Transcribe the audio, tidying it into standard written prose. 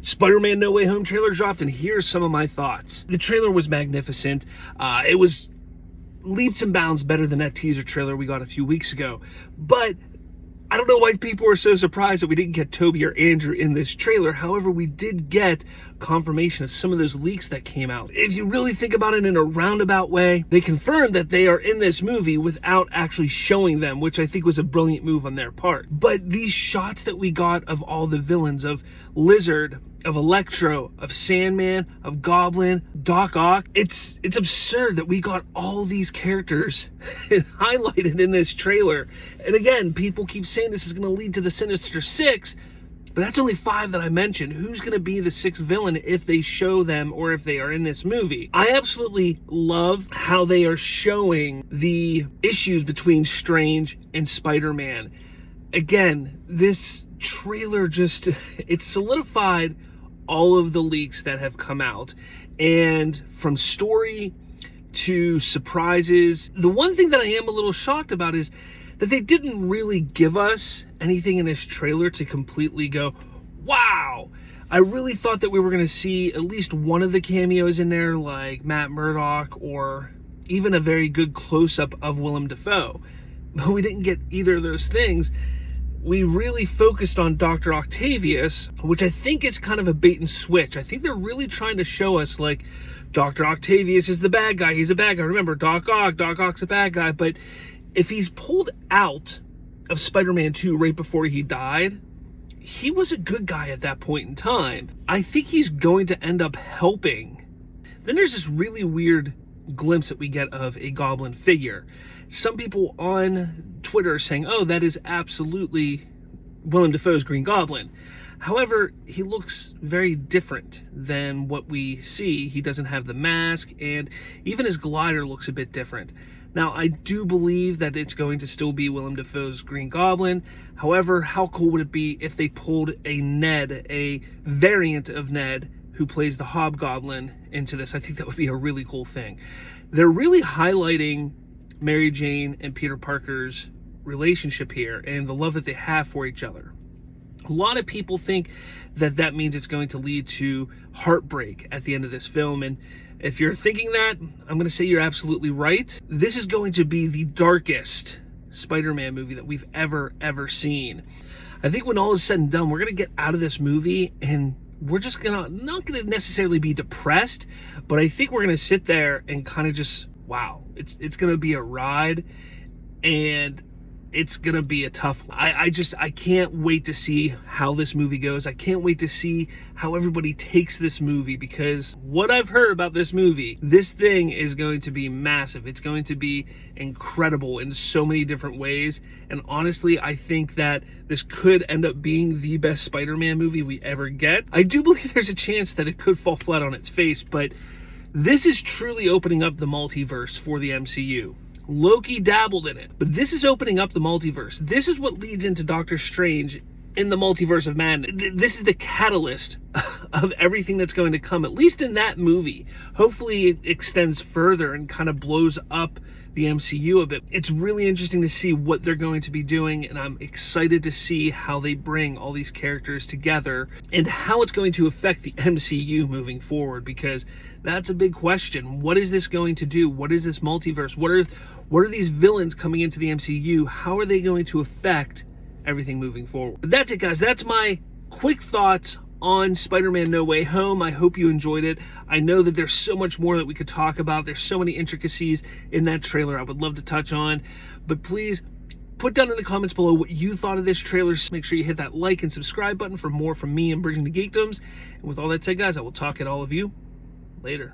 Spider-Man No Way Home trailer dropped, and here's some of my thoughts. The trailer was magnificent. It was leaps and bounds better than that teaser trailer we got a few weeks ago. But I don't know why people were so surprised that we didn't get Toby or Andrew in this trailer. However, we did get confirmation of some of those leaks that came out. If you really think about it in a roundabout way, they confirmed that they are in this movie without actually showing them, which I think was a brilliant move on their part. But these shots that we got of all the villains, of Lizard, of Electro, of Sandman, of Goblin, Doc Ock, it's absurd that we got all these characters highlighted in this trailer. And again, people keep saying this is going to lead to the Sinister Six, but that's only 5 that I mentioned. Who's going to be the 6th villain if they show them or if they are in this movie? I absolutely love how they are showing the issues between Strange and Spider-Man. Again, this trailer just, it solidified all of the leaks that have come out. And from story to surprises, the one thing that I am a little shocked about is that they didn't really give us anything in this trailer to completely go, wow. I really thought that we were going to see at least one of the cameos in there, like Matt Murdock, or even a very good close-up of Willem Dafoe. But we didn't get either of those things. We really focused on Dr. Octavius, which I think is kind of a bait and switch. I think they're really trying to show us, like, Dr. Octavius is the bad guy. He's a bad guy. Remember, Doc Ock's a bad guy. But if he's pulled out of Spider-Man 2 right before he died, he was a good guy at that point in time. I think he's going to end up helping. Then there's this really weird glimpse that we get of a Goblin figure. Some people on Twitter are saying, oh, that is absolutely Willem Dafoe's Green Goblin. However, he looks very different than what we see. He doesn't have the mask, and even his glider looks a bit different. Now, I do believe that it's going to still be Willem Dafoe's Green Goblin. However, how cool would it be if they pulled a Ned, a variant of Ned, who plays the Hobgoblin, into this? I think that would be a really cool thing. They're really highlighting Mary Jane and Peter Parker's relationship here and the love that they have for each other. A lot of people think that that means it's going to lead to heartbreak at the end of this film, and if you're thinking that, I'm going to say you're absolutely right. This is going to be the darkest Spider-Man movie that we've ever seen. I think when all is said and done, we're going to get out of this movie and we're just not going to necessarily be depressed, but I think we're going to sit there and kind of just, wow, it's going to be a ride, and it's going to be a tough one. I can't wait to see how this movie goes. I can't wait to see how everybody takes this movie, because what I've heard about this movie, this thing is going to be massive. It's going to be incredible in so many different ways. And honestly, I think that this could end up being the best Spider-Man movie we ever get. I do believe there's a chance that it could fall flat on its face, but this is truly opening up the multiverse for the MCU. Loki dabbled in it, but this is opening up the multiverse. This is what leads into Doctor Strange in the Multiverse of Madness. This is the catalyst of everything that's going to come, at least in that movie. Hopefully it extends further and kind of blows up the MCU a bit. It's really interesting to see what they're going to be doing, and I'm excited to see how they bring all these characters together and how it's going to affect the MCU moving forward, because that's a big question. What is this going to do? What is this multiverse? What are these villains coming into the MCU? How are they going to affect everything moving forward? But that's it, guys. That's my quick thoughts on Spider-Man No Way Home. I hope you enjoyed it. I know that there's so much more that we could talk about. There's so many intricacies in that trailer I would love to touch on. But please put down in the comments below what you thought of this trailer. Make sure you hit that like and subscribe button for more from me and Bridging the Geekdoms. And with all that said, guys, I will talk at all of you later.